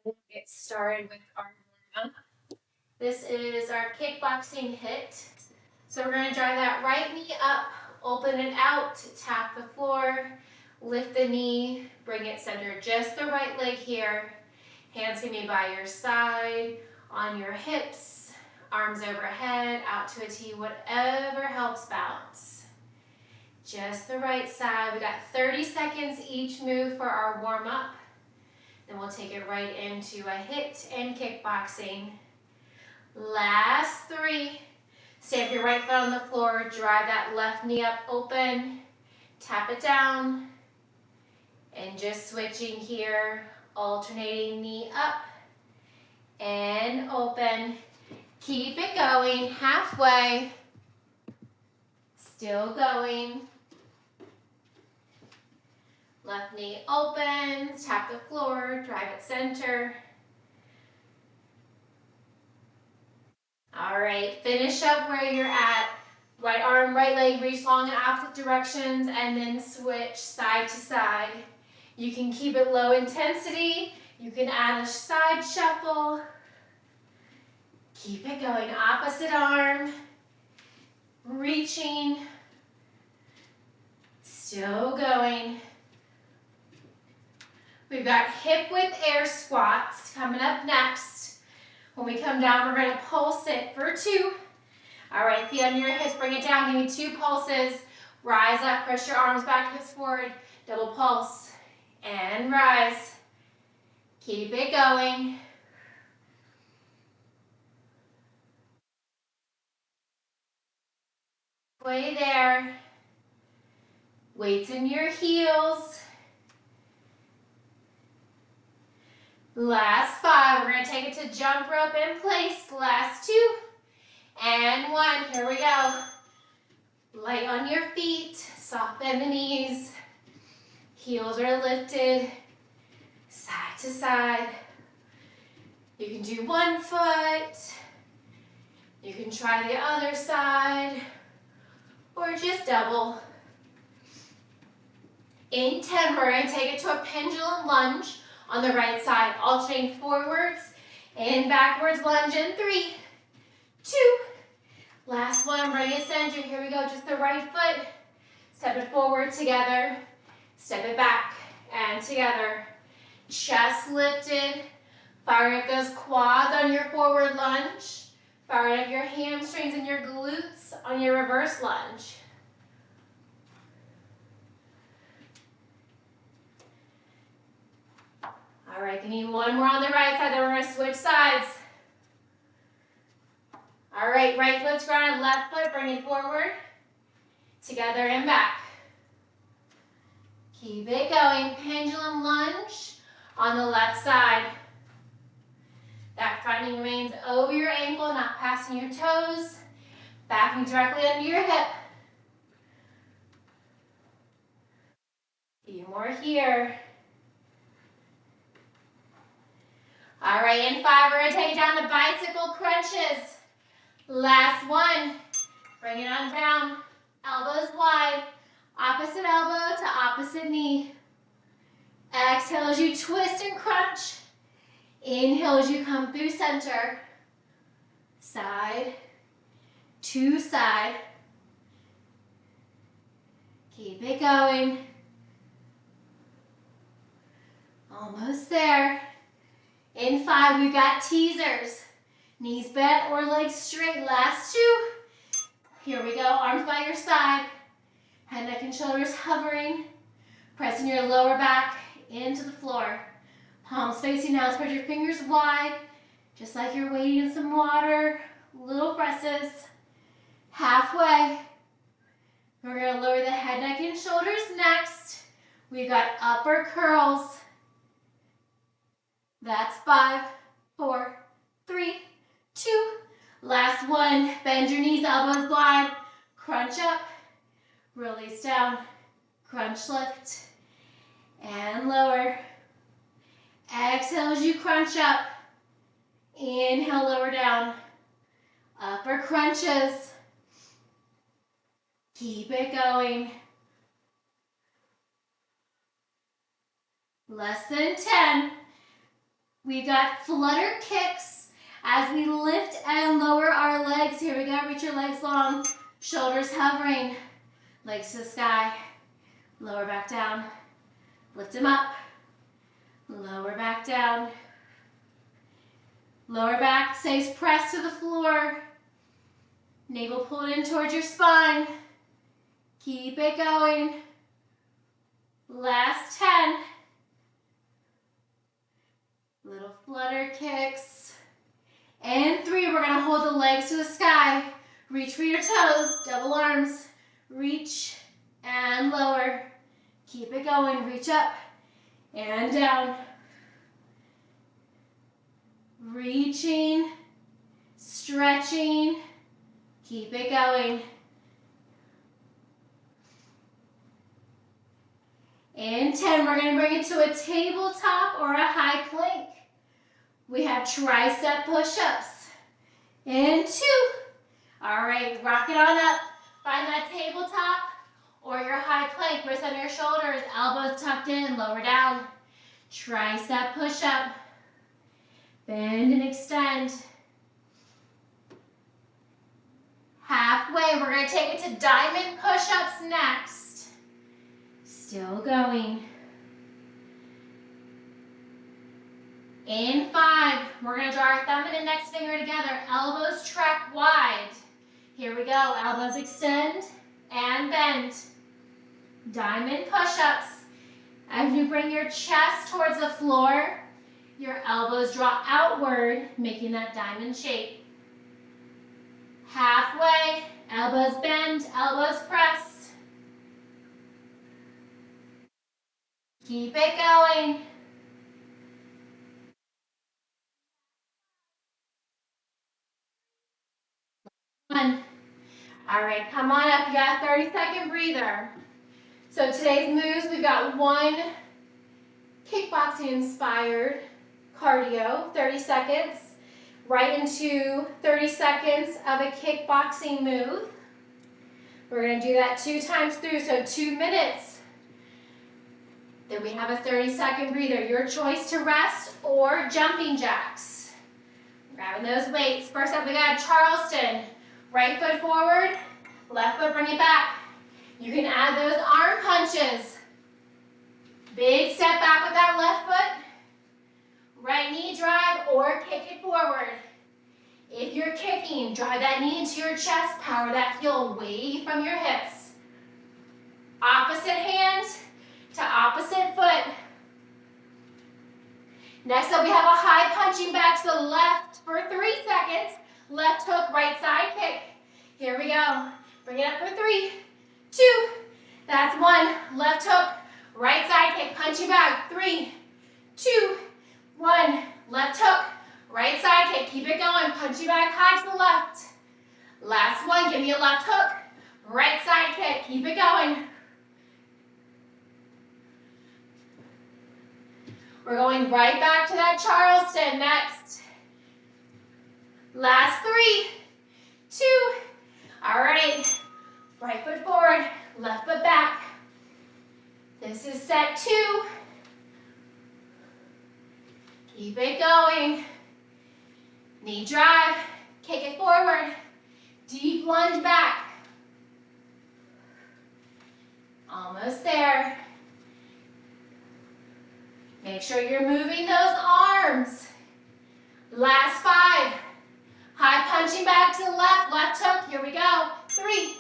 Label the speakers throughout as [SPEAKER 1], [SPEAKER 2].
[SPEAKER 1] We'll get started with our warm-up. This is our kickboxing HIIT. So we're going to drive that right knee up, open it out, tap the floor, lift the knee, bring it center, just the right leg here. Hands can be by your side, on your hips, arms overhead, out to a T, whatever helps balance. Just the right side. We got 30 seconds each move for our warm-up. Then we'll take it right into a HIIT and kickboxing. Last 3. Stamp your right foot on the floor, drive that left knee up open, tap it down, and just switching here, alternating knee up and open. Keep it going, halfway, still going. Left knee opens, tap the floor, drive it center. All right, finish up where you're at. Right arm, right leg, reach long in opposite directions, and then switch side to side. You can keep it low intensity. You can add a side shuffle. Keep it going, opposite arm. Reaching. Still going. We've got hip width air squats coming up next. When we come down, we're going to pulse it for 2. All right, feet under your hips, bring it down. Give me 2 pulses. Rise up, press your arms back, hips forward. Double pulse and rise. Keep it going. Way there. Weights in your heels. Last 5. We're going to take it to jump rope in place. Last 2. And 1. Here we go. Light on your feet. Soft bend the knees. Heels are lifted. Side to side. You can do 1 foot. You can try the other side. Or just double. In 10, we're going to take it to a pendulum lunge on the right side. Alternating forwards and backwards lunge in 3, 2. Last one, bring it center. Here we go, just the right foot. Step it forward together. Step it back and together. Chest lifted. Fire up those quads on your forward lunge. Fire up your hamstrings and your glutes on your reverse lunge. All right, give me 1 more on the right side, then we're going to switch sides. All right, right foot's grounded, left foot, bring it forward, together and back. Keep it going, pendulum lunge on the left side. That front knee remains over your ankle, not passing your toes, backing directly under your hip. A few more here. All right, in 5, we're going to take it down to bicycle crunches. Last 1. Bring it on down. Elbows wide. Opposite elbow to opposite knee. Exhale as you twist and crunch. Inhale as you come through center. Side to side. Keep it going. Almost there. In 5, we've got teasers. Knees bent or legs straight. Last 2. Here we go. Arms by your side. Head, neck, and shoulders hovering. Pressing your lower back into the floor. Palms facing out. Spread your fingers wide. Just like you're wading in some water. Little presses. Halfway. We're going to lower the head, neck, and shoulders next. We've got upper curls. That's 5, 4, 3, 2. Last 1. Bend your knees, elbows wide. Crunch up. Release down. Crunch lift. And lower. Exhale as you crunch up. Inhale, lower down. Upper crunches. Keep it going. Less than 10. We've got flutter kicks as we lift and lower our legs. Here we go, reach your legs long, shoulders hovering, legs to the sky, lower back down, lift them up, lower back down, lower back stays pressed to the floor, navel pulled in towards your spine, keep it going, last 10, little flutter kicks, and 3, we're gonna hold the legs to the sky, reach for your toes, double arms, reach and lower, keep it going, reach up and down, reaching, stretching, keep it going. In 10, we're going to bring it to a tabletop or a high plank. We have tricep push-ups. In 2. All right, rock it on up. Find that tabletop or your high plank. Wrists under your shoulders, elbows tucked in, lower down. Tricep push-up. Bend and extend. Halfway, we're going to take it to diamond push-ups next. Still going. In 5, we're going to draw our thumb and index finger together. Elbows track wide. Here we go. Elbows extend and bend. Diamond push-ups. As you bring your chest towards the floor, your elbows draw outward, making that diamond shape. Halfway, elbows bend, elbows press. Keep it going. One. All right, come on up. You got a 30-second breather. So today's moves, we've got 1 kickboxing inspired cardio, 30 seconds, right into 30 seconds of a kickboxing move. We're going to do that 2 times through, so 2 minutes. Then we have a 30-second breather. Your choice to rest or jumping jacks. Grabbing those weights. First up, we got Charleston. Right foot forward, left foot bring it back. You can add those arm punches. Big step back with that left foot. Right knee drive or kick it forward. If you're kicking, drive that knee into your chest, power that heel away from your hips. Opposite hand to opposite foot. Next up, we have a high punching back to the left for 3 seconds. Left hook, right side kick. Here we go. Bring it up for 3, 2. That's 1. Left hook, right side kick. Punching back. 3, 2, 1. Left hook, right side kick. Keep it going. Punching back high to the left. Last one. Give me a left hook, right side kick. Keep it going. We're going right back to that Charleston next. Last 3, 2. All right. Right foot forward, left foot back. This is set 2. Keep it going. Knee drive, kick it forward. Deep lunge back. Almost there. Make sure you're moving those arms. Last 5. High punching back to the left, left hook. Here we go. 3,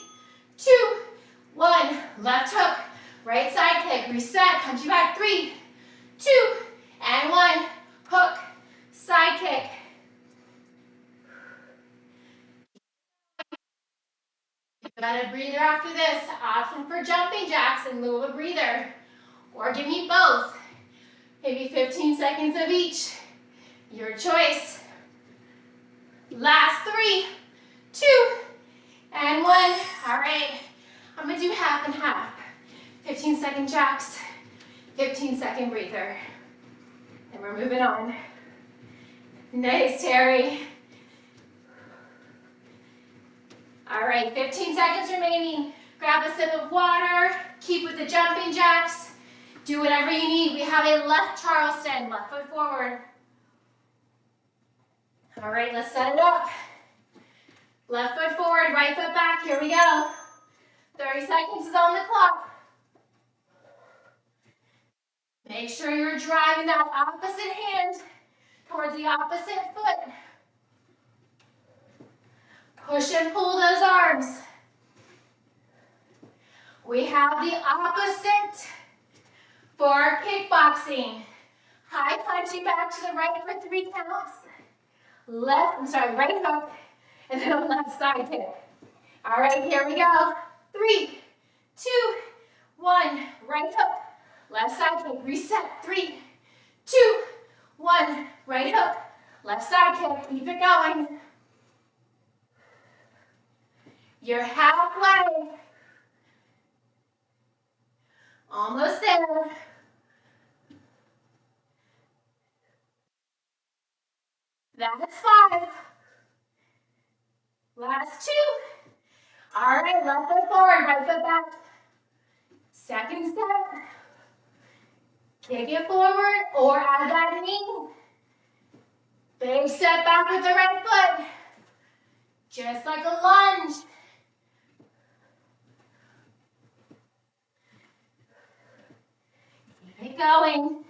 [SPEAKER 1] 2, 1. Left hook, right side kick. Reset, punching back. 3, 2, and 1. Hook, side kick. You've got a breather after this. Option for jumping jacks in lieu of a breather. Or give me both. Maybe 15 seconds of each. Your choice. Last 3, 2, and 1. All right, I'm gonna do half and half. 15-second jacks, 15-second breather. And we're moving on. Nice, Terry. All right, 15 seconds remaining. Grab a sip of water, keep with the jumping jacks. Do whatever you need. We have a left Charleston, left foot forward. All right, let's set it up. Left foot forward, right foot back. Here we go. 30 seconds is on the clock. Make sure you're driving that opposite hand towards the opposite foot. Push and pull those arms. We have the opposite for our kickboxing. High punching back to the right for 3 counts. Right hook, and then a left side kick. All right, here we go. 3, 2, 1. Right hook, left side kick. Reset. 3, 2, 1. Right hook, left side kick. Keep it going. You're halfway. Almost there. That's 5. Last 2. All right, left foot forward, right foot back. Second step. Kick it forward or add that knee. Big step back with the right foot. Just like a lunge. Keep it going.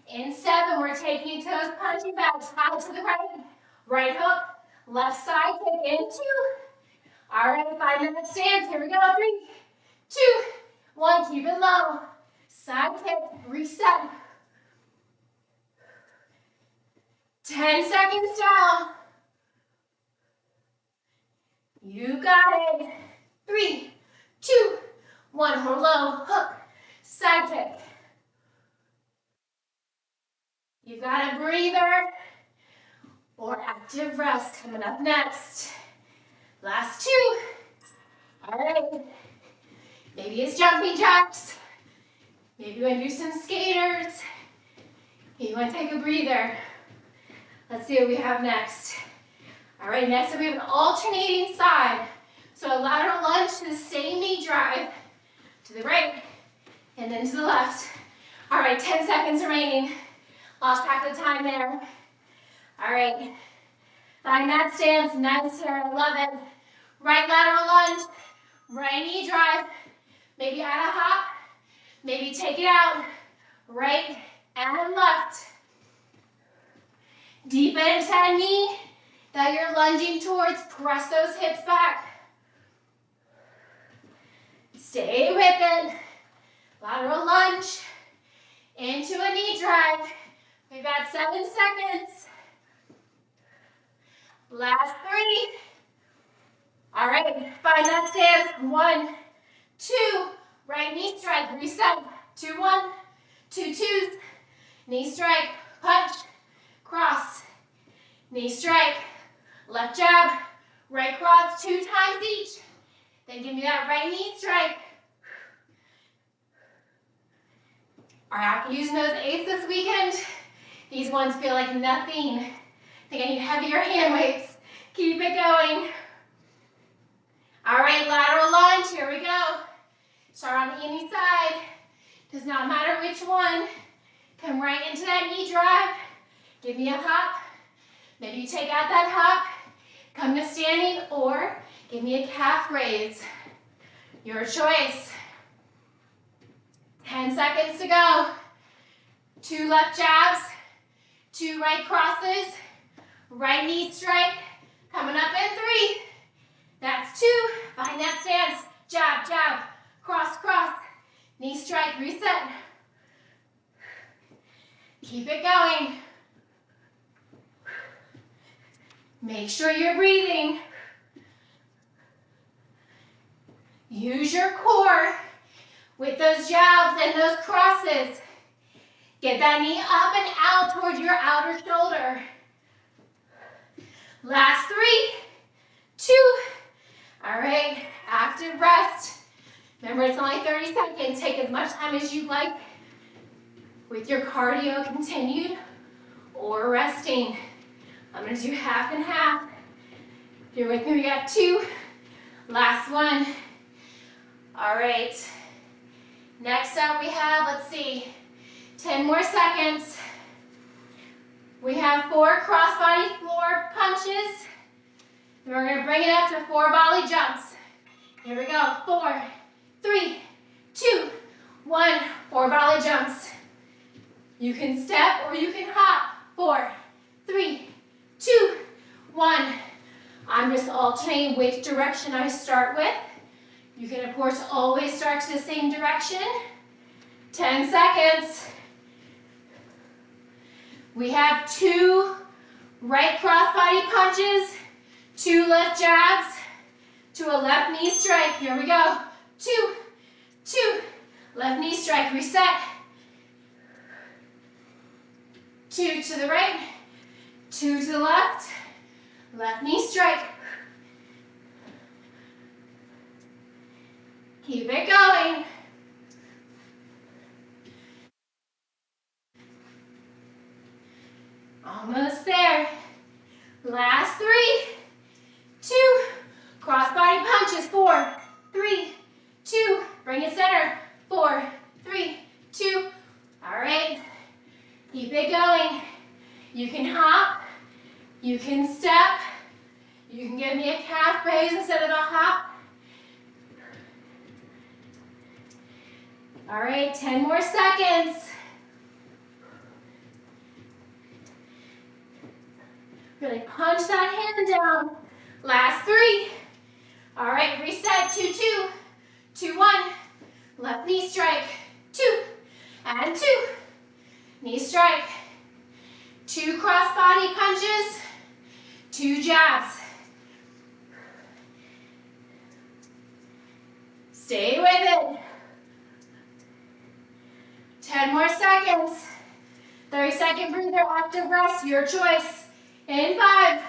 [SPEAKER 1] In 7, we're taking toes, punching back, side to the right. Right hook, left side kick in 2. All right, 5-minute stance. Here we go. 3, 2, 1. Keep it low. Side kick, reset. 10 seconds down. You got it. 3, 2, 1. Hold low. Hook, side kick. You got a breather or active rest coming up next. Last 2. All right. Maybe it's jumping jacks. Maybe you want to do some skaters. Maybe you want to take a breather. Let's see what we have next. All right, next up we have an alternating side. So a lateral lunge to the same knee drive, to the right, and then to the left. All right, 10 seconds remaining. Lost track of time there. All right, find that stance, nice here, I love it. Right lateral lunge, right knee drive, maybe add a hop, maybe take it out, right and left. Deep into that knee that you're lunging towards, press those hips back. Stay with it. Lateral lunge into a knee drive. We've got 7 seconds. Last 3. All right, find that stance. 1, 2, right knee strike, reset. 2, 1, 2 twos. Knee strike, punch, cross. Knee strike, left jab, right cross 2 times each. Then give me that right knee strike. All right, after using those 8s this weekend, these ones feel like nothing. I think I need heavier hand weights. Keep it going. All right, lateral lunge, here we go. Start on any side. Does not matter which one. Come right into that knee drive. Give me a hop. Maybe you take out that hop, come to standing, or give me a calf raise. Your choice. 10 seconds to go. 2 left jabs, 2 right crosses, right knee strike, coming up in 3. That's 2. Find that stance. Jab, jab, cross, cross. Knee strike, reset. Keep it going. Make sure you're breathing. Use your core with those jabs and those crosses. Get that knee up and out towards your outer shoulder. Last 3, 2. All right, active rest. Remember, it's only 30 seconds. Take as much time as you like with your cardio continued or resting. I'm going to do half and half. If you're with me, we got 2. Last 1. All right. Next up we have, let's see, 10 more seconds. We have 4 crossbody floor punches. And we're going to bring it up to 4 volley jumps. Here we go. 4, 3, 2, 1. 4 volley jumps. You can step or you can hop. 4, 3, 2, 1. I'm just alternating which direction I start with. You can, of course, always start to the same direction. 10 seconds. We have 2 right crossbody punches, 2 left jabs, to a left knee strike. Here we go. 2, 2. Left knee strike. Reset. 2 to the right, 2 to the left. Left knee strike. Keep it going. Almost there. Last 3, 2. Crossbody punches. 4, 3, 2. Bring it center. 4, 3, 2. All right. Keep it going. You can hop. You can step. You can give me a calf raise instead of a hop. All right, 10 more seconds. Really punch that hand down. Last 3. All right, reset. 2, 2. 2, 1. Left knee strike. 2. And 2. Knee strike. 2 cross-body punches. 2 jabs. Stay with it. 10 more seconds. 30-second breather, active rest, your choice. In 5.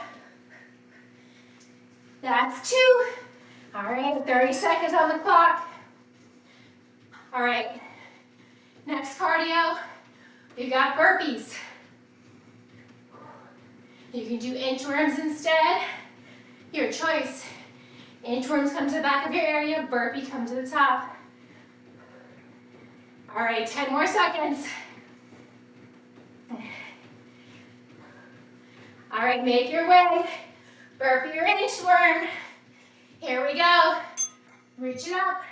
[SPEAKER 1] That's 2. All right, 30 seconds on the clock. All right, next cardio, we've got burpees. You can do inchworms instead. Your choice. Inchworms come to the back of your area, burpee come to the top. All right, 10 more seconds. All right, make your way. Burpee or inchworm. Here we go. Reach it up.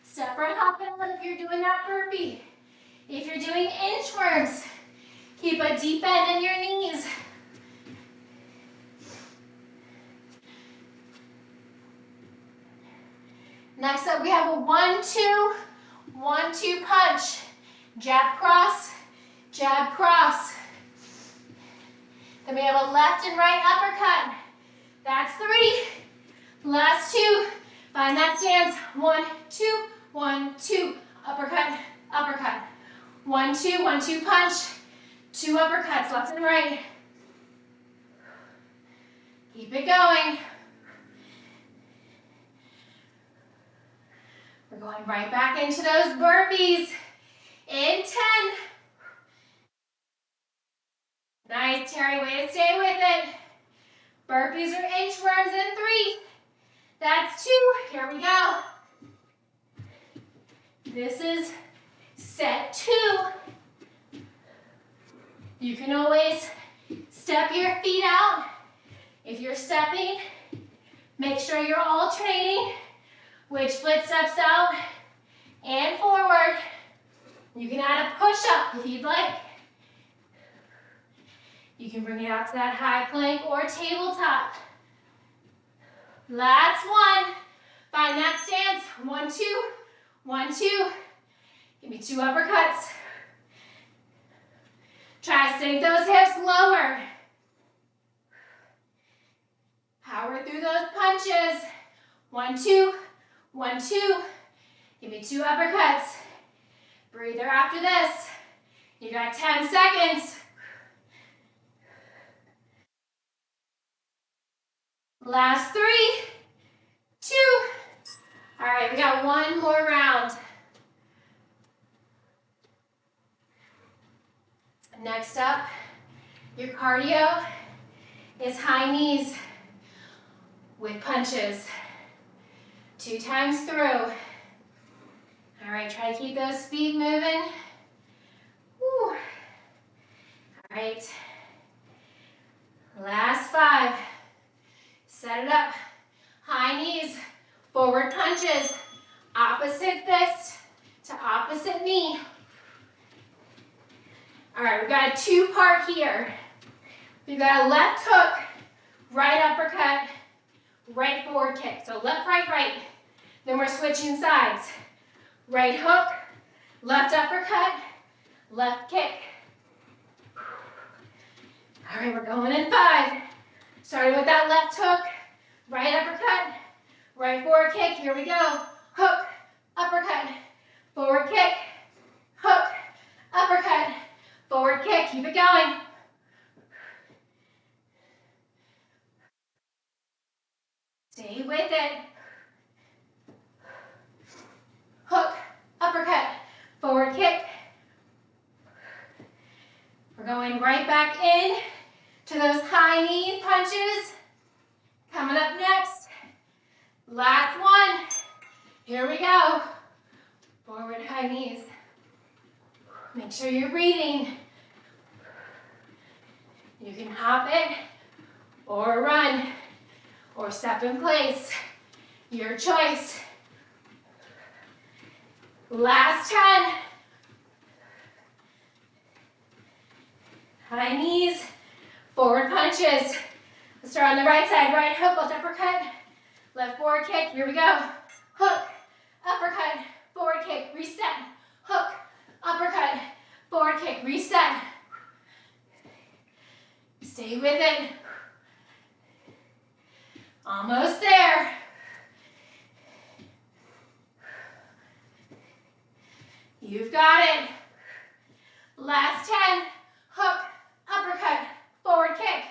[SPEAKER 1] Step right hop it on if you're doing that burpee. If you're doing inchworms, keep a deep bend in your knees. Next up, we have a 1-2, 1-2 punch. Jab cross, jab cross. Then we have a left and right uppercut. That's 3. Last 2. Find that stance. 1, 2, 1, 2. Uppercut, uppercut. 1, 2, 1, 2 punch. 2 uppercuts, left and right. Keep it going. We're going right back into those burpees. In 10. Nice, Terry, way to stay with it. Burpees or inchworms in 3. That's 2. Here we go. This is set 2. You can always step your feet out. If you're stepping, make sure you're alternating which foot steps out and forward. You can add a push-up if you'd like. You can bring it out to that high plank or tabletop. Last 1. Find that stance. 1, 2, 1, 2. Give me 2 uppercuts. Try to sink those hips lower. Power through those punches. 1, 2, 1, 2. Give me 2 uppercuts. Breather after this. You got 10 seconds. Last 3, 2. All right, we got 1 more round. Next up, your cardio is high knees with punches. 2 times through. All right, try to keep those feet moving. Woo. All right, Last 5. Set it up. High knees, forward punches, opposite fist to opposite knee. All right, we've got a 2-part here. We've got a left hook, right uppercut, right forward kick. So left, right, right. Then we're switching sides. Right hook, left uppercut, left kick. All right, we're going in 5. Starting with that left hook, right uppercut, right forward kick. Here we go. Hook, uppercut, forward kick, hook, uppercut, forward kick. Keep it going. Stay with it. Hook, uppercut, forward kick. We're going right back in to those high knee punches. Coming up next, last 1. Here we go. Forward high knees. Make sure you're breathing. You can hop it or run or step in place. Your choice. Last 10. High knees, forward punches. Let's start on the right side. Right hook, left uppercut, left forward kick. Here we go. Hook, uppercut, forward kick, reset. Hook, uppercut, forward kick, reset. Stay with it. Almost there. You've got it. Last 10. Hook, uppercut, forward kick.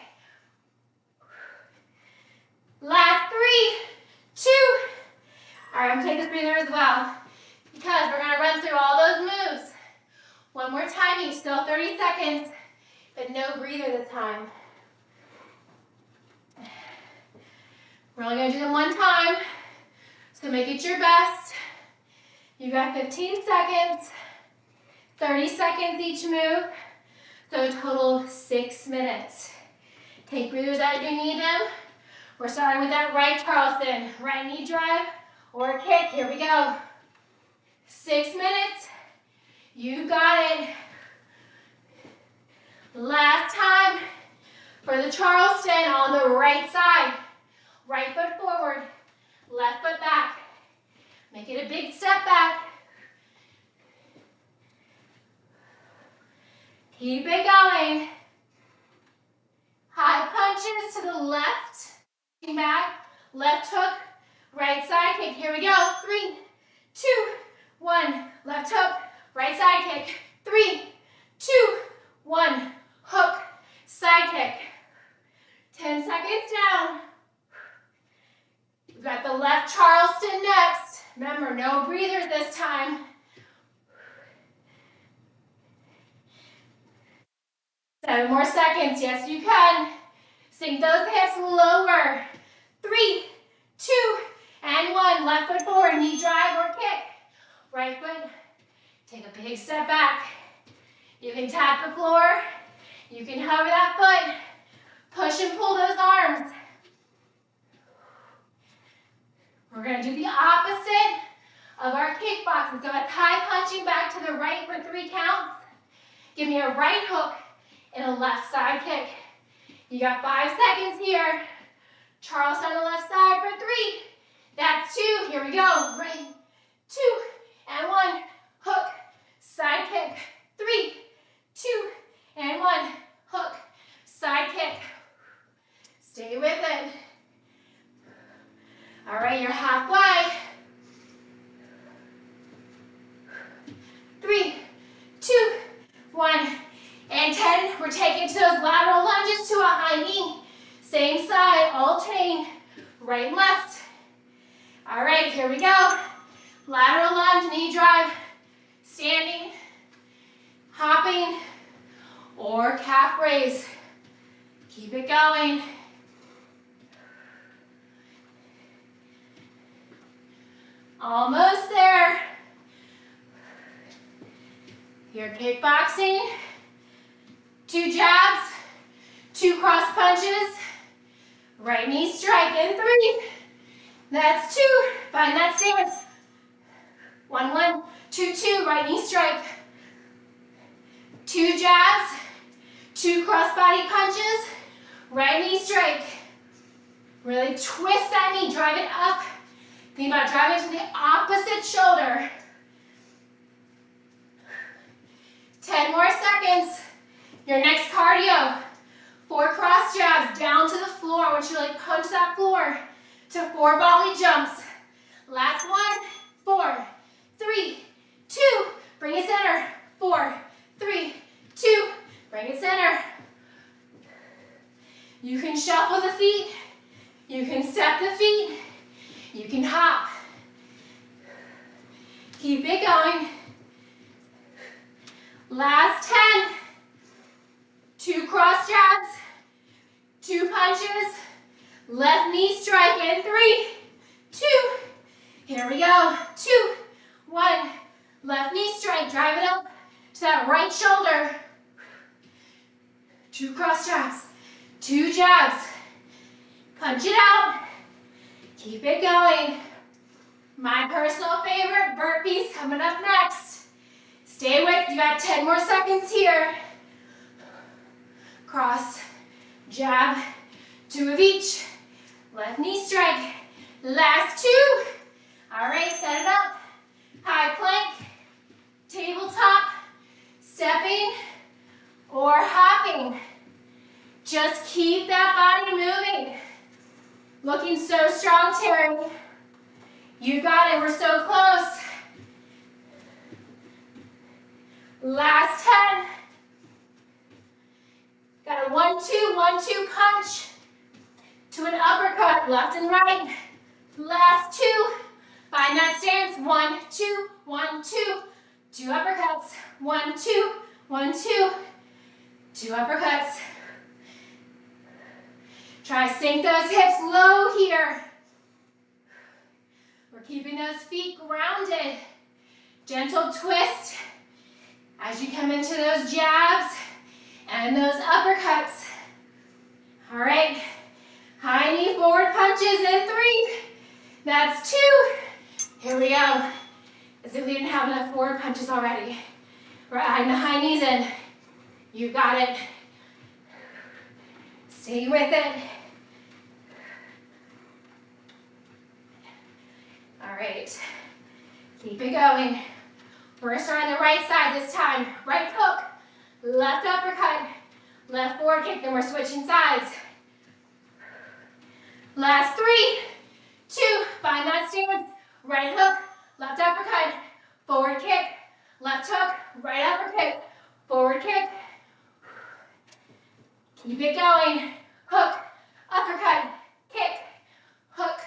[SPEAKER 1] Last 3, 2. All right, I'm gonna take this breather as well because we're gonna run through all those moves. One more time, each, still 30 seconds, but no breather this time. We're only gonna do them one time, so make it your best. You got 15 seconds, 30 seconds each move, so a total of 6 minutes. Take breathers as you need them. We're starting with that right Charleston, right knee drive or kick. Here we go. 6 minutes. You got it. Last time for the Charleston on the right side. Right foot forward, left foot back. Make it a big step back. Keep it going. High punches to the left. Back, left hook, right side kick. Here we go. 3, 2, 1. Left hook, right side kick. 3, 2, 1. Hook, side kick. 10 seconds down. We've got the left Charleston next. Remember, no breathers this time. 7 more seconds. Yes, you can. Sink those hips lower. 3, 2, and 1. Left foot forward, knee drive or kick. Right foot, take a big step back. You can tap the floor. You can hover that foot. Push and pull those arms. We're going to do the opposite of our kickboxing. So it's high punching back to the right for 3 counts. Give me a right hook and a left side kick. You got 5 seconds here. Charleston on the left side for 3. That's 2. Here we go. Right, 2, and 1. Hook, side kick. 3, 2, and 1. Hook, side kick. Stay with it. All right, you're halfway. 3, 2, 1, and 10. We're taking to those lateral lunges to a high knee. Same side, alternating, right and left. All right, here we go. Lateral lunge, knee drive, standing, hopping, or calf raise. Keep it going. Almost there. Here, kickboxing. 2 jabs, 2 cross punches. Right knee strike in 3. That's 2. Find that stance. 1, 1, 2, 2. Right knee strike. 2 jabs. 2 cross body punches. Right knee strike. Really twist that knee. Drive it up. Think about driving to the opposite shoulder. 10 more seconds. Your next cardio. 4 cross jabs down to the floor. I want you to like punch that floor to 4 volley jumps. Last one. 4, 3, 2. Bring it center. 4, 3, 2. Bring it center. You can shuffle the feet. You can step the feet. You can hop. Keep it going. Last 10. 2 cross jabs. 2 punches. Left knee strike in 3, 2. Here we go. 2, 1. Left knee strike. Drive it up to that right shoulder. 2 cross jabs. 2 jabs. Punch it out. Keep it going. My personal favorite, burpees coming up next. Stay with, you got 10 more seconds here. Cross, jab, 2 of each. Left knee strike. Last 2. All right, set it up. High plank, tabletop, stepping, or hopping. Just keep that body moving. Looking so strong, Terry. You got it, we're so close. Last 10. Got a 1, 2, 1, 2 punch to an uppercut, left and right. Last 2. Find that stance. 1, 2, 1, 2. 2 uppercuts. 1, 2, 1, 2. 2 uppercuts. Try to sink those hips low here. We're keeping those feet grounded. Gentle twist as you come into those jabs and those uppercuts. All right, high knee forward punches in 3. That's 2. Here we go. As if we didn't have enough forward punches already. We're adding the high knees in. You got it. Stay with it. All right, keep it going. We're gonna start on the right side this time. Right hook, left uppercut, left forward kick, then we're switching sides. Last 3, 2, find that stance. Right hook, left uppercut, forward kick, left hook, right uppercut, forward kick. Keep it going. Hook, uppercut, kick, hook,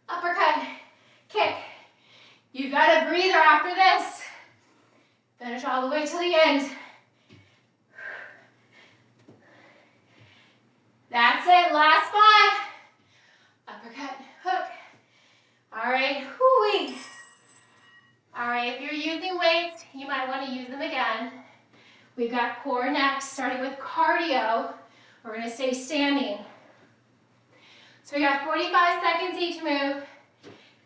[SPEAKER 1] uppercut, kick. You got a breather after this. Finish all the way to the end. That's it, last 5. Uppercut, hook. All right, hoo-wee. All right, if you're using weights, you might want to use them again. We've got core next, starting with cardio. We're gonna stay standing. So we got 45 seconds each move,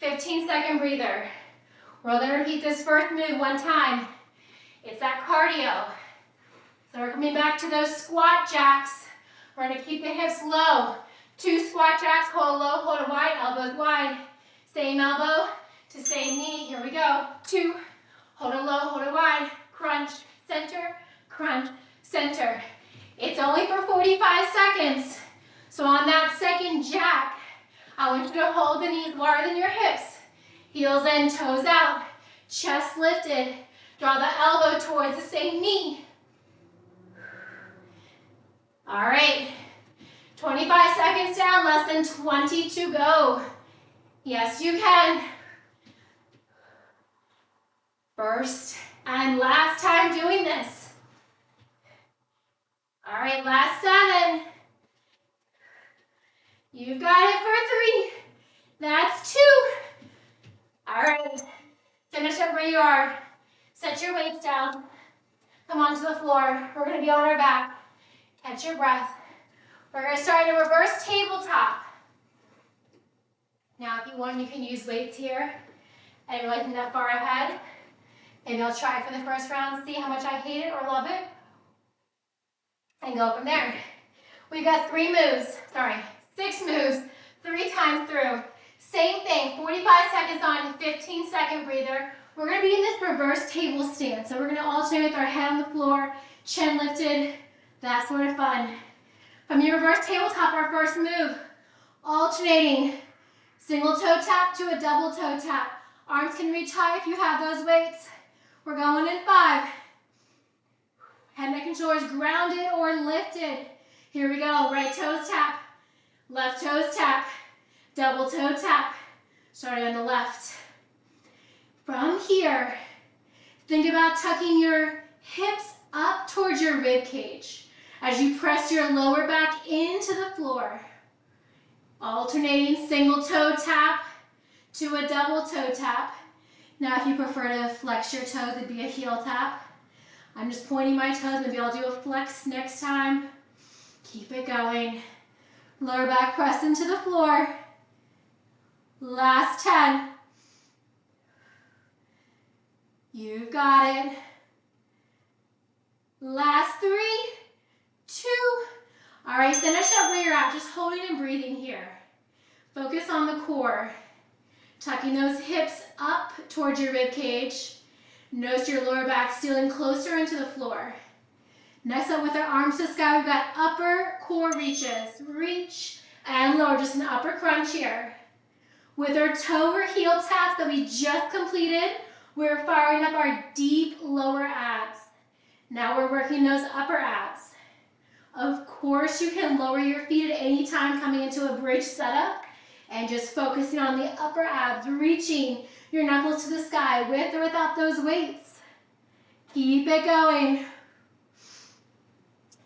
[SPEAKER 1] 15-second breather. We're gonna repeat this first move 1 time. It's that cardio. So we're coming back to those squat jacks. We're gonna keep the hips low. 2 squat jacks, hold low, hold it wide, elbows wide. Same elbow to same knee, here we go. 2, hold it low, hold it wide. Crunch, center, crunch, center. It's only for 45 seconds. So on that second jack, I want you to hold the knees lower than your hips. Heels in, toes out, chest lifted. Draw the elbow towards the same knee. All right, 25 seconds down, less than 20 to go. Yes, you can. First and last time doing this. All right, last 7. You've got it for 3. That's 2. All right, finish up where you are. Set your weights down. Come onto the floor. We're gonna be on our back. Catch your breath. We're going to start in a reverse tabletop. Now, if you want, you can use weights here. And you're looking that far ahead. Maybe I'll try for the first round, see how much I hate it or love it. And go from there. We've got 6 moves, 3 times through. Same thing, 45 seconds on, 15-second breather. We're going to be in this reverse table stance. So we're going to alternate with our head on the floor, chin lifted, that sort of fun. From your reverse tabletop, our first move, alternating single toe tap to a double toe tap. Arms can reach high if you have those weights. We're going in 5. Head, neck, and shoulders grounded or lifted. Here we go. Right toes tap, left toes tap, double toe tap. Starting on the left. From here, think about tucking your hips up towards your rib cage as you press your lower back into the floor. Alternating single toe tap to a double toe tap. Now, if you prefer to flex your toes, it'd be a heel tap. I'm just pointing my toes. Maybe I'll do a flex next time. Keep it going. Lower back press into the floor. Last 10. You got it. Last 3, 2. All right, finish up where you're at. Just holding and breathing here. Focus on the core. Tucking those hips up towards your rib cage. Notice your lower back stealing closer into the floor. Next up, with our arms to the sky, we've got upper core reaches. Reach and lower, just an upper crunch here. With our toe or heel taps that we just completed, we're firing up our deep lower abs. Now we're working those upper abs. Of course, you can lower your feet at any time coming into a bridge setup and just focusing on the upper abs, reaching your knuckles to the sky with or without those weights. Keep it going.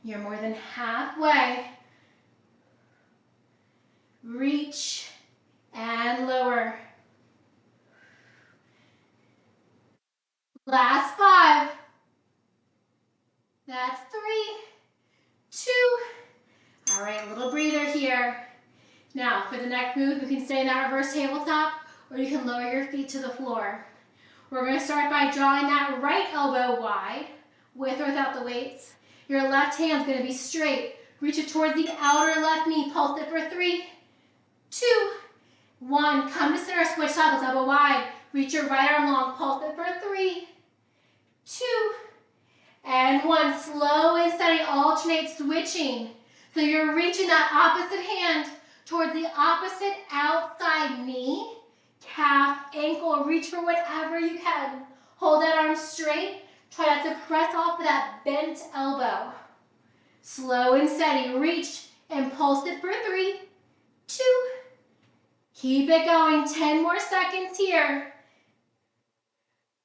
[SPEAKER 1] You're more than halfway. Reach and lower. Last 5. That's 3, 2. All right, a little breather here. Now, for the next move, you can stay in that reverse tabletop, or you can lower your feet to the floor. We're going to start by drawing that right elbow wide, with or without the weights. Your left hand's going to be straight. Reach it towards the outer left knee. Pulse it for 3, 2, 1. Come to center, switch toggles, elbow wide. Reach your right arm long. Pulse it for 3, 2, and 1. Slow and steady, alternate switching. So you're reaching that opposite hand towards the opposite outside knee, calf, ankle. Reach for whatever you can. Hold that arm straight. Try not to press off of that bent elbow. Slow and steady. Reach and pulse it for 3, 2. Keep it going. 10 more seconds here.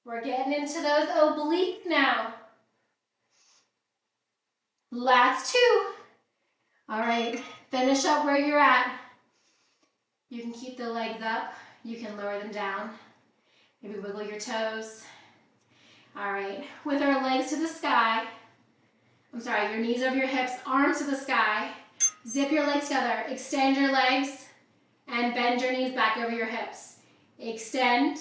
[SPEAKER 1] We're getting into those obliques now. Last 2. All right, finish up where you're at. You can keep the legs up. You can lower them down. Maybe wiggle your toes. All right, with our legs to the sky. Your knees over your hips, arms to the sky. Zip your legs together. Extend your legs and bend your knees back over your hips. Extend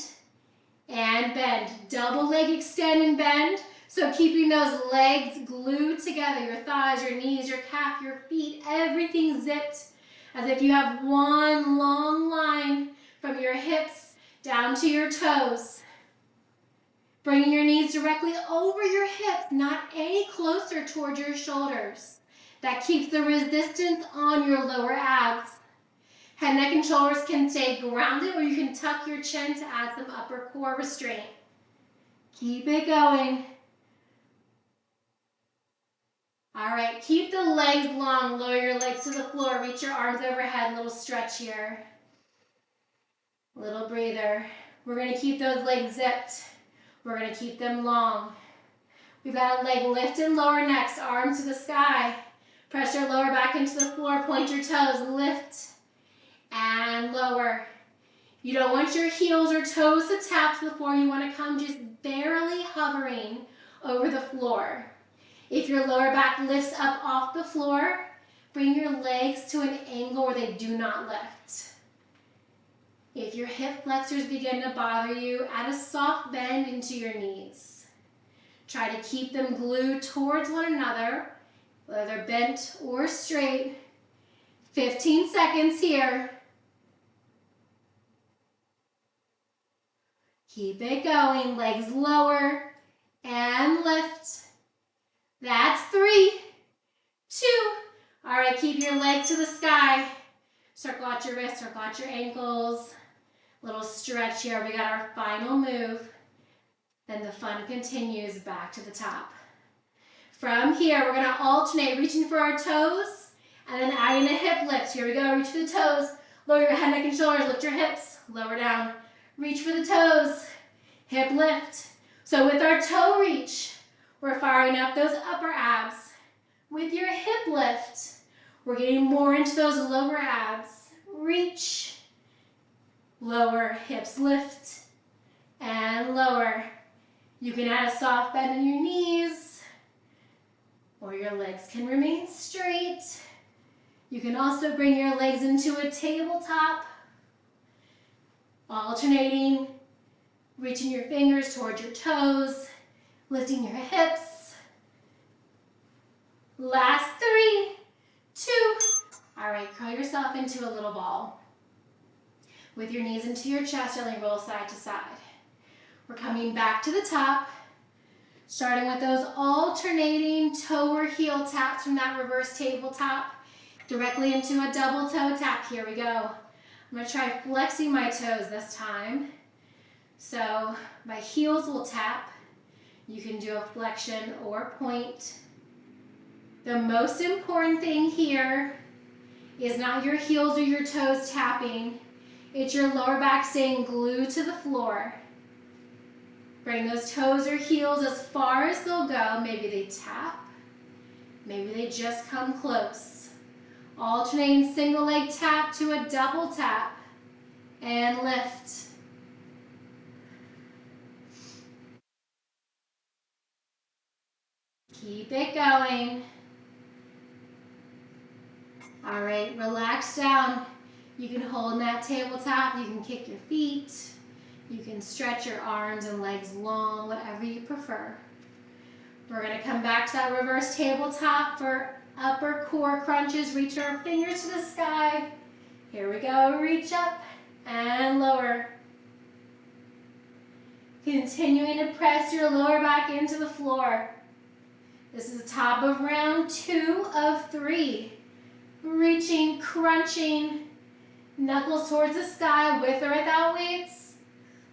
[SPEAKER 1] and bend. Double leg extend and bend. So keeping those legs glued together, your thighs, your knees, your calf, your feet, everything zipped as if you have one long line from your hips down to your toes. Bringing your knees directly over your hips, not any closer towards your shoulders. That keeps the resistance on your lower abs. Head, neck, and shoulders can stay grounded, or you can tuck your chin to add some upper core restraint. Keep it going. All right, keep the legs long. Lower your legs to the floor. Reach your arms overhead. Little stretch here. Little breather. We're going to keep those legs zipped. We're going to keep them long. We've got a leg lift and lower next. Arms to the sky. Press your lower back into the floor. Point your toes. Lift and lower. You don't want your heels or toes to tap to the floor. You want to come just barely hovering over the floor. If your lower back lifts up off the floor, bring your your legs to an angle where they do not lift. If your hip flexors begin to bother you, add a soft bend into your knees. Try to keep them glued towards one another, whether they're bent or straight. 15 seconds here. Keep it going, legs lower and lift. That's 3, 2. All right, keep your leg to the sky. Circle out your wrists, circle out your ankles. Little stretch here. We got our final move. Then the fun continues back to the top. From here, we're gonna alternate reaching for our toes and then adding a hip lift. Here we go, reach for the toes. Lower your head, neck, and shoulders. Lift your hips, lower down. Reach for the toes, hip lift. So with our toe reach, we're firing up those upper abs. With your hip lift, we're getting more into those lower abs. Reach, lower, hips lift, and lower. You can add a soft bend in your knees, or your legs can remain straight. You can also bring your legs into a tabletop, alternating, reaching your fingers towards your toes, lifting your hips. Last 3, 2. All right, curl yourself into a little ball. With your knees into your chest, gently roll side to side. We're coming back to the top, starting with those alternating toe or heel taps from that reverse tabletop directly into a double toe tap. Here we go. I'm gonna try flexing my toes this time. So my heels will tap. You can do a flexion or point. The most important thing here is not your heels or your toes tapping. It's your lower back staying glued to the floor. Bring those toes or heels as far as they'll go. Maybe they tap. Maybe they just come close. Alternating single leg tap to a double tap. And lift. Keep it going. All right, relax down. You can hold in that tabletop. You can kick your feet. You can stretch your arms and legs long, whatever you prefer. We're gonna come back to that reverse tabletop for upper core crunches. Reach our fingers to the sky. Here we go, reach up and lower. Continuing to press your lower back into the floor. This is the top of round 2 of 3. Reaching, crunching, knuckles towards the sky with or without weights.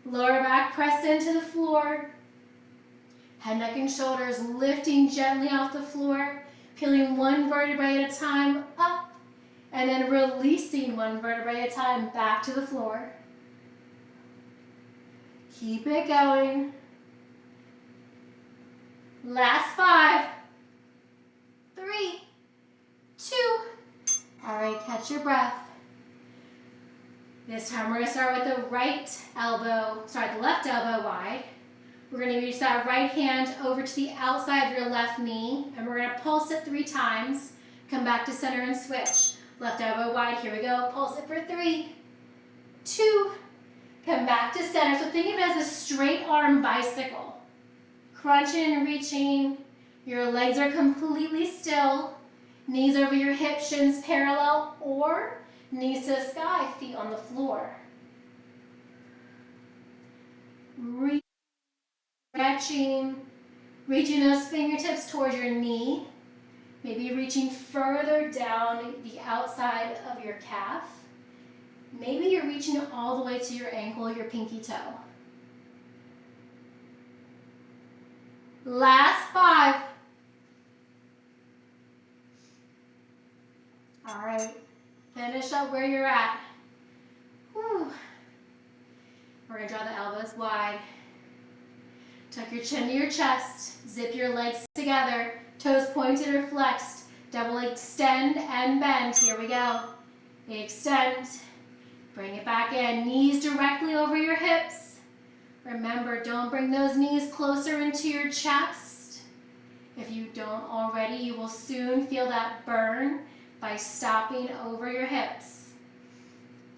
[SPEAKER 1] Lower back pressed into the floor. Head, neck, and shoulders lifting gently off the floor, peeling one vertebrae at a time up, and then releasing one vertebrae at a time back to the floor. Keep it going. Last 5, 3, 2. All right, catch your breath. This time we're gonna start with the the left elbow wide. We're gonna reach that right hand over to the outside of your left knee, and we're gonna pulse it 3 times. Come back to center and switch. Left elbow wide, here we go. Pulse it for 3, 2. Come back to center. So think of it as a straight arm bicycle. Crunching and reaching. Your legs are completely still. Knees over your hips, shins parallel, or knees to the sky, feet on the floor. Stretching, reaching those fingertips towards your knee. Maybe reaching further down the outside of your calf. Maybe you're reaching all the way to your ankle, your pinky toe. Last 5. All right, finish up where you're at. Whew. We're gonna draw the elbows wide. Tuck your chin to your chest. Zip your legs together. Toes pointed or flexed. Double extend and bend. Here we go. Extend. Bring it back in. Knees directly over your hips. Remember, don't bring those knees closer into your chest. If you don't already, you will soon feel that burn by by stopping over your hips.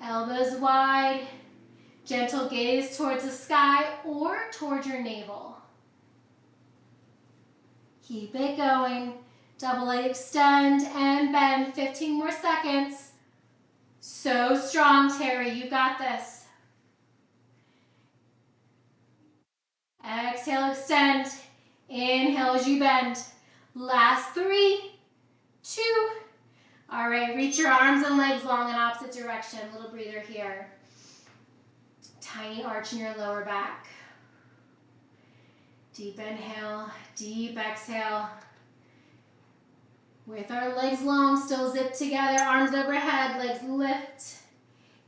[SPEAKER 1] Elbows wide, gentle gaze towards the sky or towards your navel. Keep it going. Double leg extend and bend. 15 more seconds. So strong, Terry. You got this. Exhale, extend. Inhale as you bend. Last 3, 2. All right, reach your arms and legs long in opposite direction. Little breather here. Tiny arch in your lower back. Deep inhale, deep exhale. With our legs long, still zip together, arms overhead, legs lift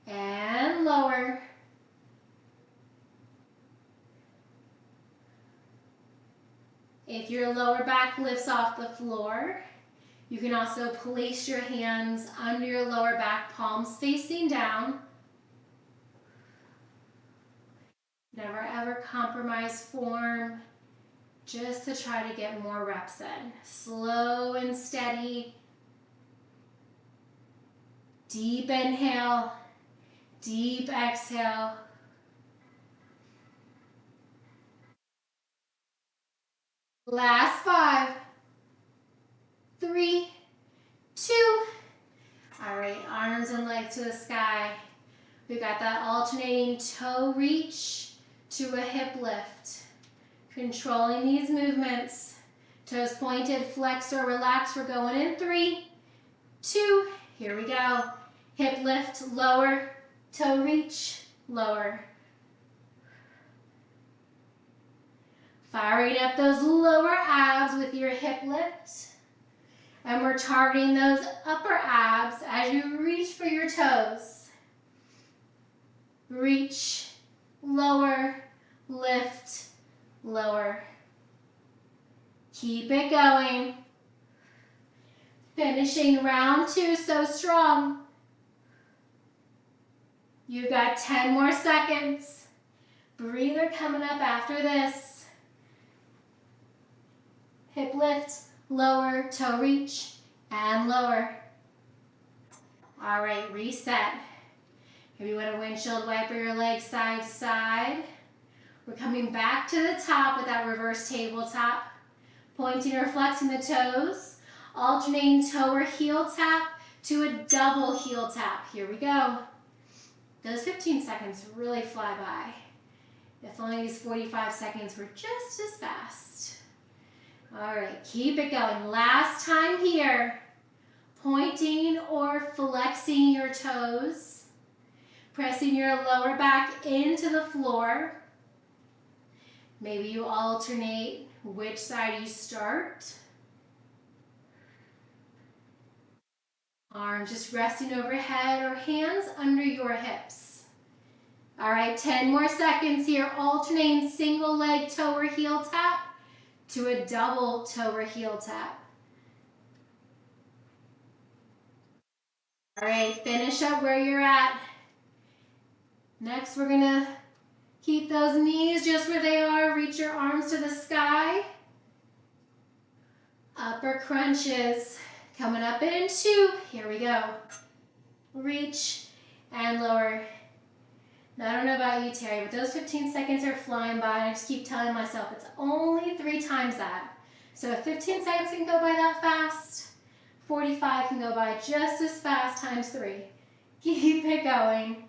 [SPEAKER 1] and lower. If your lower back lifts off the floor, you can also place your hands under your lower back, palms facing down. Never ever compromise form, just to try to get more reps in. Slow and steady. Deep inhale, deep exhale. Last 5, 3, 2. All right, arms and legs to the sky. We got that alternating toe reach to a hip lift. Controlling these movements. Toes pointed, flex or relax. We're going in 3, 2. Here we go. Hip lift, lower, toe reach, lower. Firing up those lower abs with your hip lift. And we're targeting those upper abs as you reach for your toes. Reach, lower, lift, lower. Keep it going. Finishing round 2, so strong. You got 10 more seconds. Breather coming up after this. Hip lift, lower, toe reach, and lower. All right, reset. If you want to windshield wiper your legs side to side. We're coming back to the top with that reverse tabletop. Pointing or flexing the toes. Alternating toe or heel tap to a double heel tap. Here we go. Those 15 seconds really fly by. If only these 45 seconds were just as fast. All right, keep it going. Last time here. Pointing or flexing your toes. Pressing your lower back into the floor. Maybe you alternate which side you start. Arms just resting overhead or hands under your hips. All right, 10 more seconds here. Alternating single leg toe or heel tap to a double toe or heel tap. All right, finish up where you're at. Next, we're gonna keep those knees just where they are. Reach your arms to the sky. Upper crunches. Coming up in 2. Here we go. Reach and lower. Now, I don't know about you, Terry, but those 15 seconds are flying by, and I just keep telling myself it's only 3 times that. So if 15 seconds can go by that fast, 45 can go by just as fast times 3. Keep it going.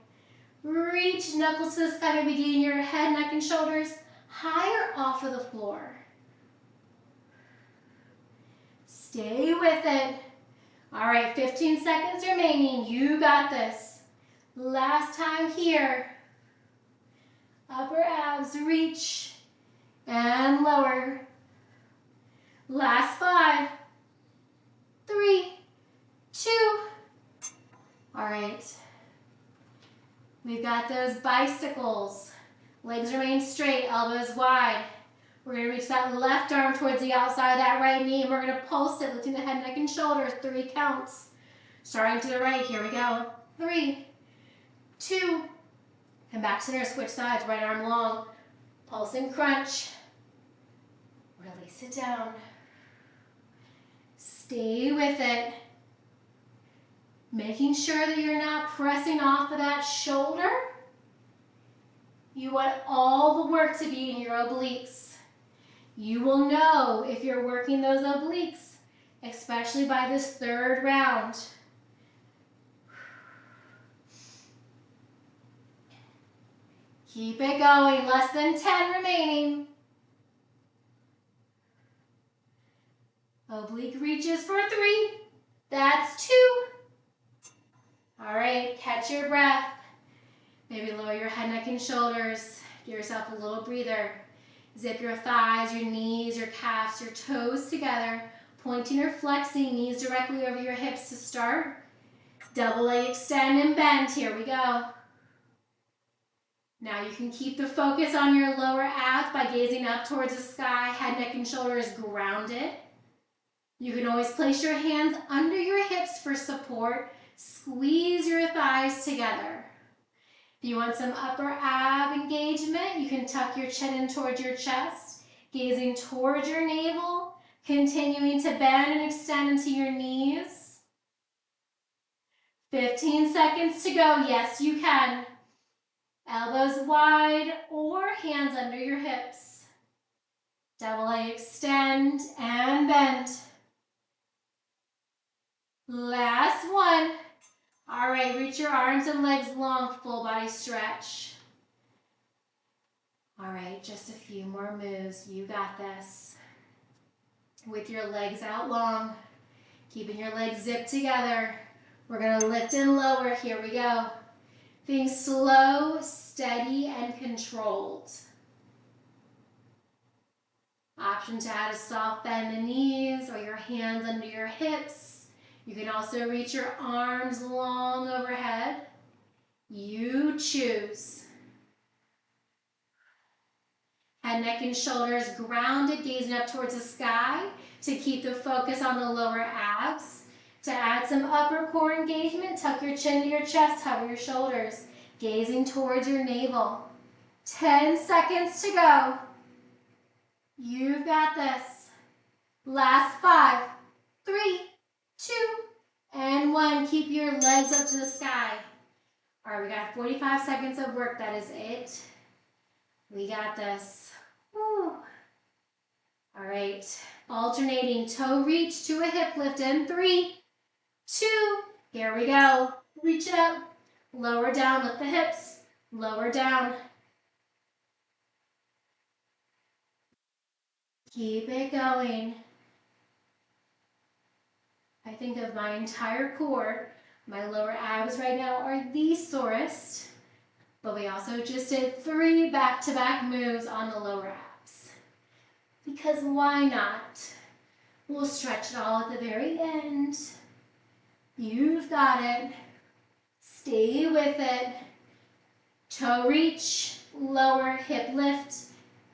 [SPEAKER 1] Reach, knuckles to the sky, maybe getting your head, neck, and shoulders higher off of the floor. Stay with it. All right, 15 seconds remaining. You got this. Last time here. Upper abs, reach and lower. Last 5, 3, 2. All right. We've got those bicycles. Legs remain straight, elbows wide. We're going to reach that left arm towards the outside of that right knee, and we're going to pulse it, lifting the head, neck, and shoulders. 3 counts. Starting to the right. Here we go. 3, 2. Come back center, switch sides. Right arm long. Pulse and crunch. Release it down. Stay with it. Making sure that you're not pressing off of that shoulder. You want all the work to be in your obliques. You will know if you're working those obliques, especially by this third round. Keep it going, less than 10 remaining. Oblique reaches for 3. That's 2. All right, catch your breath. Maybe lower your head, neck, and shoulders. Give yourself a little breather. Zip your thighs, your knees, your calves, your toes together, pointing or flexing, knees directly over your hips to start. Double leg extend and bend. Here we go. Now you can keep the focus on your lower abs by gazing up towards the sky, head, neck, and shoulders grounded. You can always place your hands under your hips for support. Squeeze your thighs together. If you want some upper ab engagement, you can tuck your chin in towards your chest, gazing towards your navel, continuing to bend and extend into your knees. 15 seconds to go. Yes, you can. Elbows wide or hands under your hips. Double leg extend and bend. Last one. All right, reach your arms and legs long, full body stretch. All right, just a few more moves. You got this. With your legs out long, keeping your legs zipped together. We're gonna lift and lower. Here we go. Being slow, steady, and controlled. Option to add a soft bend in the knees or your hands under your hips. You can also reach your arms long overhead. You choose. Head, neck, and shoulders grounded, gazing up towards the sky to keep the focus on the lower abs. To add some upper core engagement, tuck your chin to your chest, hover your shoulders, gazing towards your navel. 10 seconds to go. You've got this. Last 5, 3, 2, and 1. Keep your legs up to the sky. All right, we got 45 seconds of work. That is it. We got this. Woo. All right, alternating toe reach to a hip lift in 3, 2, here we go. Reach it up, lower down, lift the hips, lower down. Keep it going. I think of my entire core. My lower abs right now are the sorest, but we also just did 3 back-to-back moves on the lower abs. Because why not? We'll stretch it all at the very end. You've got it. Stay with it. Toe reach, lower hip lift,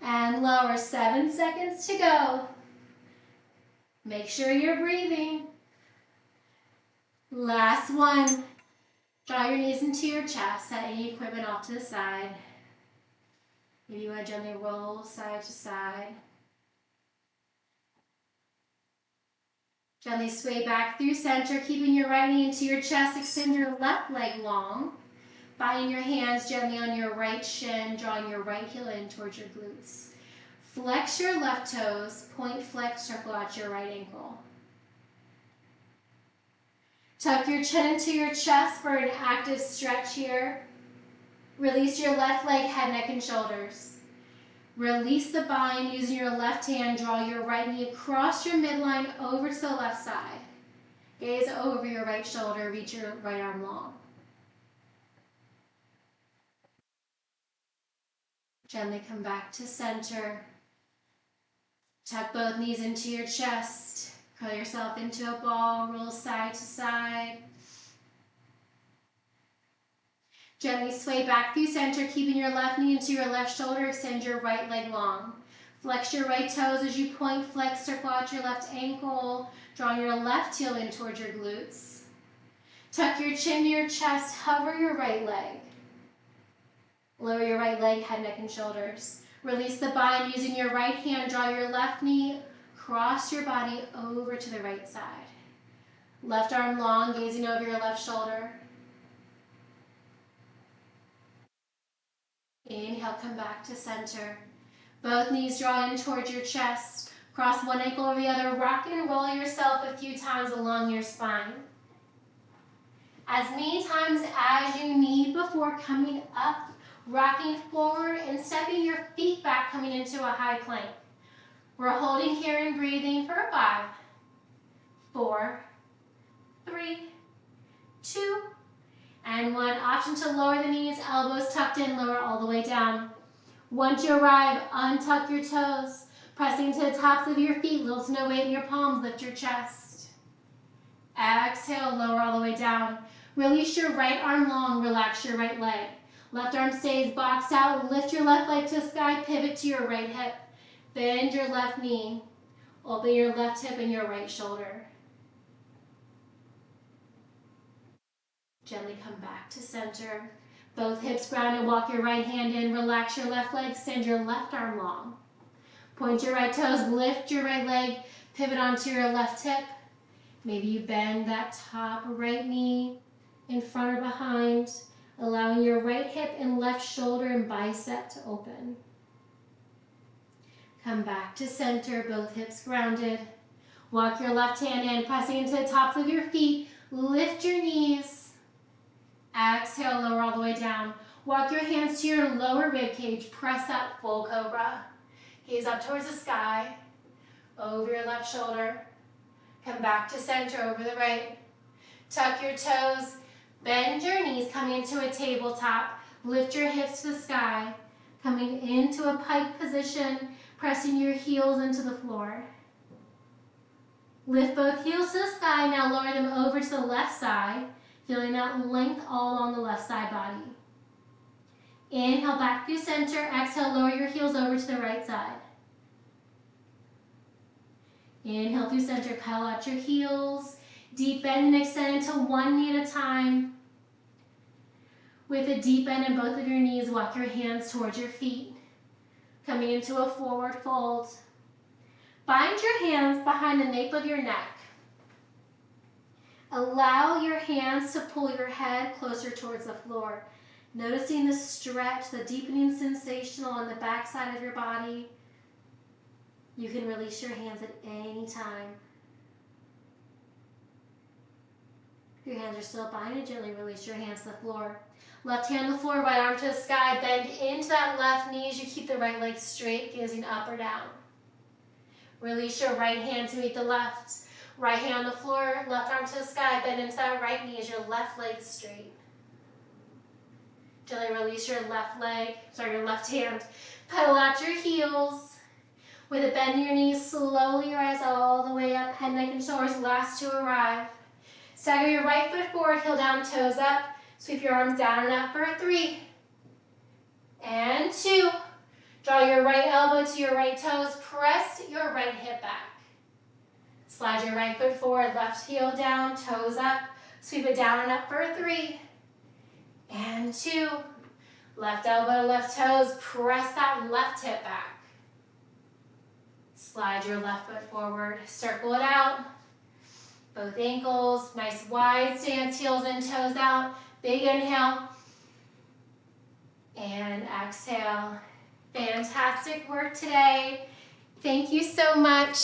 [SPEAKER 1] and lower. 7 seconds to go. Make sure you're breathing. Last one. Draw your knees into your chest. Set any equipment off to the side. Maybe you want to gently roll side to side. Gently sway back through center, keeping your right knee into your chest. Extend your left leg long. Finding your hands gently on your right shin, drawing your right heel in towards your glutes. Flex your left toes, point flex, circle out your right ankle. Tuck your chin into your chest for an active stretch here. Release your left leg, head, neck, and shoulders. Release the bind using your left hand. Draw your right knee across your midline over to the left side. Gaze over your right shoulder. Reach your right arm long. Gently come back to center. Tuck both knees into your chest. Curl yourself into a ball. Roll side to side. Gently sway back through center, keeping your left knee into your left shoulder. Extend your right leg long. Flex your right toes as you point, flex, circle out your left ankle. Draw your left heel in towards your glutes. Tuck your chin to your chest, hover your right leg. Lower your right leg, head, neck, and shoulders. Release the bind using your right hand. Draw your left knee, cross your body over to the right side. Left arm long, gazing over your left shoulder. Inhale, come back to center. Both knees draw in towards your chest. Cross one ankle over the other. Rock and roll yourself a few times along your spine. As many times as you need before coming up, rocking forward and stepping your feet back, coming into a high plank. We're holding here and breathing for 5, 4, 3, 2, and 1. Option to lower the knees, elbows tucked in, lower all the way down. Once you arrive, untuck your toes, pressing to the tops of your feet, little to no weight in your palms, lift your chest. Exhale, lower all the way down. Release your right arm long, relax your right leg. Left arm stays boxed out, lift your left leg to the sky, pivot to your right hip. Bend your left knee, open your left hip and your right shoulder. Gently come back to center. Both hips grounded, walk your right hand in, relax your left leg, send your left arm long. Point your right toes, lift your right leg, pivot onto your left hip. Maybe you bend that top right knee in front or behind, allowing your right hip and left shoulder and bicep to open. Come back to center, both hips grounded. Walk your left hand in, pressing into the tops of your feet. Lift your knees. Exhale, lower all the way down. Walk your hands to your lower rib cage. Press up, full cobra. Gaze up towards the sky. Over your left shoulder. Come back to center, over the right. Tuck your toes. Bend your knees, coming into a tabletop. Lift your hips to the sky. Coming into a pike position, pressing your heels into the floor. Lift both heels to the sky. Now lower them over to the left side, feeling that length all along the left side body. Inhale back through center. Exhale, lower your heels over to the right side. Inhale through center, curl out your heels. Deep bend and extend into one knee at a time. With a deep bend in both of your knees, walk your hands towards your feet. Coming into a forward fold. Bind your hands behind the nape of your neck. Allow your hands to pull your head closer towards the floor. Noticing the stretch, the deepening sensation on the back side of your body. You can release your hands at any time. Your hands are still binded. Gently release your hands to the floor. Left hand on the floor, right arm to the sky. Bend into that left knee as you keep the right leg straight, gazing up or down. Release your right hand to meet the left. Right hand on the floor, left arm to the sky. Bend into that right knee as your left leg is straight. Gently release your your left hand. Pedal out your heels. With a bend in your knees, slowly rise all the way up. Head, neck, and shoulders last to arrive. Stagger your right foot forward, heel down, toes up. Sweep your arms down and up for 3 and 2. Draw your right elbow to your right toes. Press your right hip back. Slide your right foot forward, left heel down, toes up. Sweep it down and up for 3 and 2. Left elbow to left toes. Press that left hip back. Slide your left foot forward. Circle it out. Both ankles, nice wide stance, heels in, toes out. Big inhale and exhale. Fantastic work today. Thank you so much.